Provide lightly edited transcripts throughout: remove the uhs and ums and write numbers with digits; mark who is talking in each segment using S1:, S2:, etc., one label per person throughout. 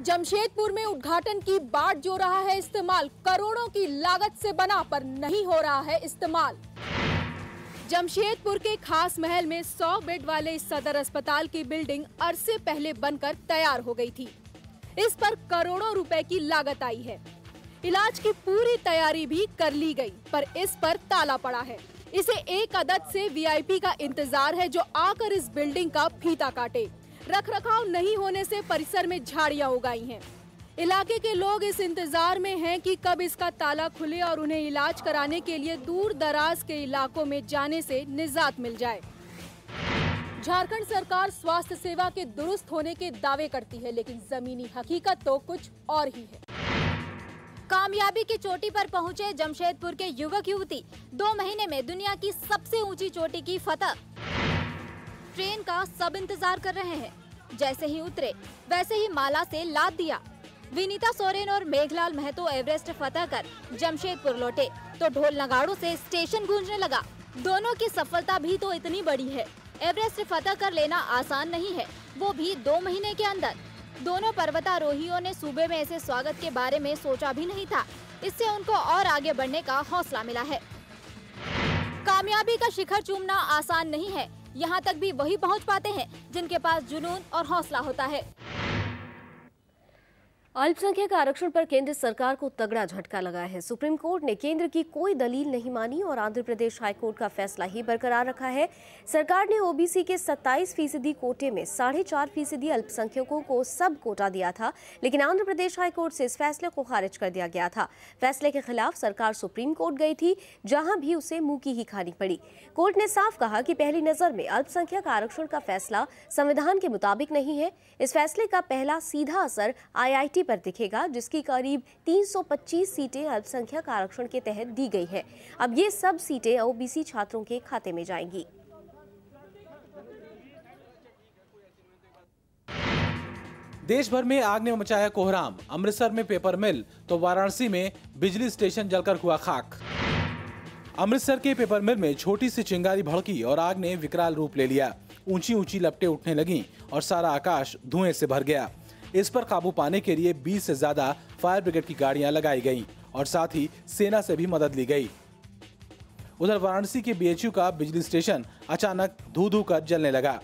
S1: जमशेदपुर में उद्घाटन की बाट जो रहा है इस्तेमाल, करोड़ों की लागत से बना पर नहीं हो रहा है इस्तेमाल। जमशेदपुर के खास महल में 100 बेड वाले इस सदर अस्पताल की बिल्डिंग अरसे पहले बनकर तैयार हो गई थी। इस पर करोड़ों रुपए की लागत आई है। इलाज की पूरी तैयारी भी कर ली गई, पर इस पर ताला पड़ा है। इसे एक अदद से वीआईपी का इंतजार है जो आकर इस बिल्डिंग का फीता काटे। रखरखाव नहीं होने से परिसर में झाड़ियां उगाई हैं। इलाके के लोग इस इंतजार में हैं कि कब इसका ताला खुले और उन्हें इलाज कराने के लिए दूर दराज के इलाकों में जाने से निजात मिल जाए। झारखंड सरकार स्वास्थ्य सेवा के दुरुस्त होने के दावे करती है, लेकिन जमीनी हकीकत तो कुछ और ही है।
S2: कामयाबी की चोटी पर पहुंचे जमशेदपुर के युवक युवती, 2 महीने में दुनिया की सबसे ऊंची चोटी की फतह। ट्रेन का सब इंतजार कर रहे हैं। जैसे ही उतरे वैसे ही माला से लाद दिया। विनीता सोरेन और मेघलाल महतो एवरेस्ट फतह कर जमशेदपुर लौटे तो ढोल नगाड़ों से स्टेशन गूंजने लगा। दोनों की सफलता भी तो इतनी बड़ी है। एवरेस्ट फतह कर लेना आसान नहीं है, वो भी 2 महीने के अंदर। दोनों पर्वतारोहियों ने सूबे में ऐसे स्वागत के बारे में सोचा भी नहीं था। इससे उनको और आगे बढ़ने का हौसला मिला है। कामयाबी का शिखर चूमना आसान नहीं है। यहाँ तक भी वही पहुँच पाते हैं जिनके पास जुनून और हौसला होता है।
S3: अल्पसंख्यक आरक्षण पर केंद्र सरकार को तगड़ा झटका लगा है। सुप्रीम कोर्ट ने केंद्र की कोई दलील नहीं मानी और आंध्र प्रदेश हाईकोर्ट का फैसला ही बरकरार रखा है। सरकार ने ओबीसी के 27% कोटे में 4.5% अल्पसंख्यकों को सब कोटा दिया था, लेकिन आंध्र प्रदेश हाईकोर्ट से इस फैसले को खारिज कर दिया गया था। फैसले के खिलाफ सरकार सुप्रीम कोर्ट गई थी, जहां भी उसे मुंह की ही खानी पड़ी। कोर्ट ने साफ कहा कि पहली नजर में अल्पसंख्यक आरक्षण का फैसला संविधान के मुताबिक नहीं है। इस फैसले का पहला सीधा असर IIT पर दिखेगा, जिसकी करीब 325 सीटें अल्पसंख्यक आरक्षण के तहत दी गई है। अब ये सब सीटें ओबीसी छात्रों के खाते में जाएंगी।
S4: देश भर में आग ने मचाया कोहराम। अमृतसर में पेपर मिल तो वाराणसी में बिजली स्टेशन जलकर हुआ खाक। अमृतसर के पेपर मिल में छोटी सी चिंगारी भड़की और आग ने विकराल रूप ले लिया। ऊंची ऊंची लपटें उठने लगीं और सारा आकाश धुएं से भर गया। इस पर काबू पाने के लिए 20 से ज्यादा फायर ब्रिगेड की गाड़ियां लगाई गईं और साथ ही सेना से भी मदद ली गई। उधर वाराणसी के BHU का बिजली स्टेशन अचानक धू-धू कर जलने लगा।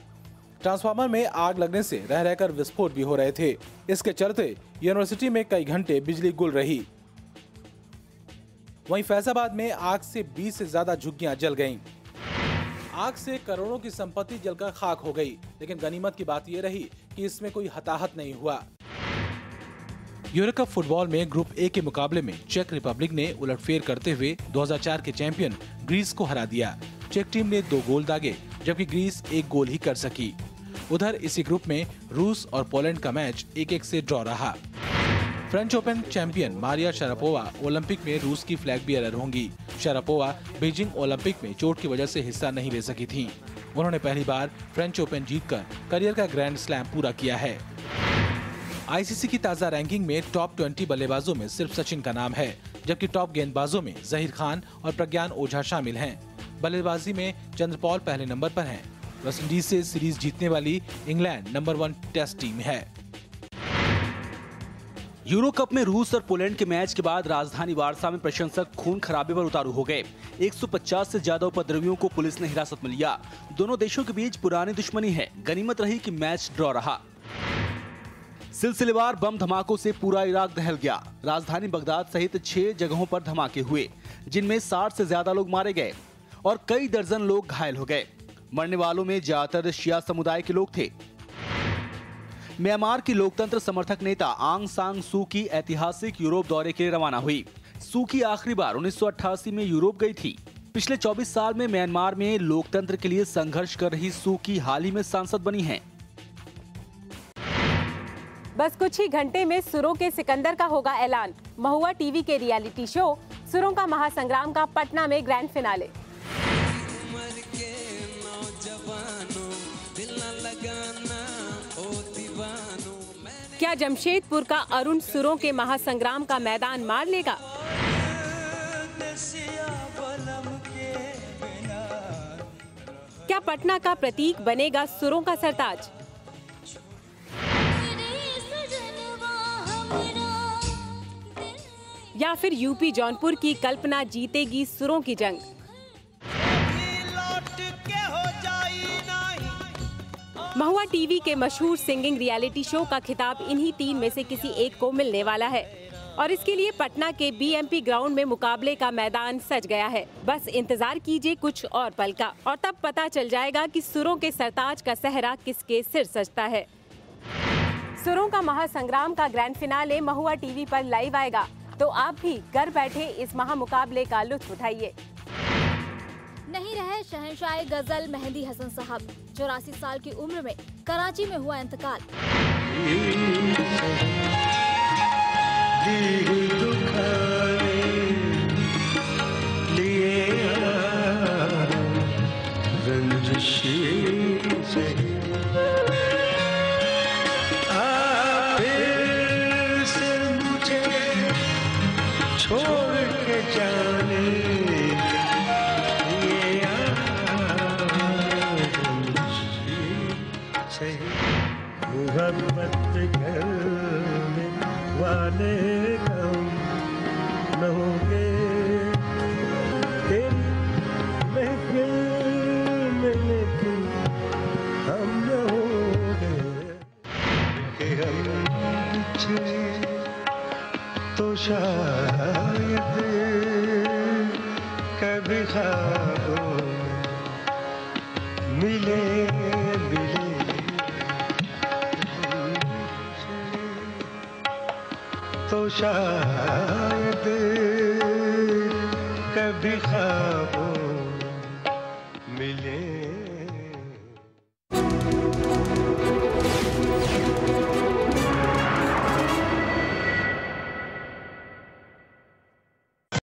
S4: ट्रांसफार्मर में आग लगने से रह रहकर विस्फोट भी हो रहे थे। इसके चलते यूनिवर्सिटी में कई घंटे बिजली गुल रही। वहीं फैजाबाद में आग से 20 से ज्यादा झुग्गियां जल गईं। आग से करोड़ों की संपत्ति जलकर खाक हो गई, लेकिन गनीमत की बात यह रही कि इसमें कोई हताहत नहीं हुआ। यूरो कप फुटबॉल में ग्रुप ए के मुकाबले में चेक रिपब्लिक ने उलटफेर करते हुए 2004 के चैंपियन ग्रीस को हरा दिया। चेक टीम ने 2 गोल दागे, जबकि ग्रीस 1 गोल ही कर सकी। उधर इसी ग्रुप में रूस और पोलैंड का मैच 1-1 से ड्रॉ रहा। French open champion Maria Sharapova Olympic में रूस की फ्लैग बियरर होंगी। शरापोवा बीजिंग ओलंपिक में चोट की वजह से हिस्सा नहीं ले सकी थीं। उन्होंने पहली बार फ्रेंच ओपन जीतकर करियर का ग्रैंड स्लैम पूरा किया है। आईसीसी की ताज़ा रैंकिंग में टॉप 20 बल्लेबाजों में सिर्फ सचिन का नाम है, जबकि टॉप गेंदबाजों में जहीर खान और प्रज्ञान ओझा शामिल हैं। बल्लेबाजी में चंद्रपॉल पहले नंबर पर हैं। वेस्टइंडीज से सीरीज जीतने वाली इंग्लैंड नंबर 1 टेस्ट टीम है।
S5: यूरो कप में रूस और पोलैंड के मैच के बाद राजधानी वार्सा में प्रशंसक खून खराबे पर उतारू हो गए। 150 से ज्यादा उपद्रवियों को पुलिस ने हिरासत में लिया। दोनों देशों के बीच पुरानी दुश्मनी है। गनीमत रही कि मैच ड्रॉ रहा। सिलसिलेवार बम धमाकों से पूरा इराक दहल गया। राजधानी बगदाद सहित 6 जगहों पर धमाके हुए, जिनमें 60 से ज्यादा लोग मारे गए और कई दर्जन लोग घायल हो गए। मरने वालों में ज्यादातर शिया समुदाय के लोग थे। म्यांमार की लोकतंत्र समर्थक नेता आंग सान सू की ऐतिहासिक यूरोप दौरे के लिए रवाना हुई। सू की आखिरी बार 1988 में यूरोप गई थी। पिछले 24 साल में म्यांमार में लोकतंत्र के लिए संघर्ष कर रही सू की हाल ही में सांसद बनी हैं।
S6: बस कुछ ही घंटे में सुरों के सिकंदर का होगा ऐलान। महुआ टीवी के रियलिटी शो सुरों का महासंग्राम का पटना में ग्रैंड फिनाले। क्या जमशेदपुर का अरुण सुरों के महासंग्राम का मैदान मार लेगा? क्या पटना का प्रतीक बनेगा सुरों का सरताज? या फिर यूपी जौनपुर की कल्पना जीतेगी सुरों की जंग। महुआ टीवी के मशहूर सिंगिंग रियलिटी शो का खिताब इन्हीं 3 में से किसी एक को मिलने वाला है और इसके लिए पटना के बीएमपी ग्राउंड में मुकाबले का मैदान सज गया है। बस इंतजार कीजिए कुछ और पल का और तब पता चल जाएगा कि सुरों के सरताज का सहरा किसके सिर सजता है। सुरों का महासंग्राम का ग्रैंड फिनाले महुआ टीवी पर लाइव आएगा, तो आप भी घर बैठे इस महामुकाबले का लुत्फ उठाइए।
S2: नहीं रहे शहंशाह गजल मेहंदी हसन साहब। 84 साल की उम्र में कराची में हुआ इंतकाल।
S7: छोड़ के जाने मोहब्बत करने वाले हम न होंगे, तेरी महफिल में लेकिन हम न होंगे, कि हम बिछड़े तो शायद कभी ख्वाबों मिले तो शायद कभी ख्वाबों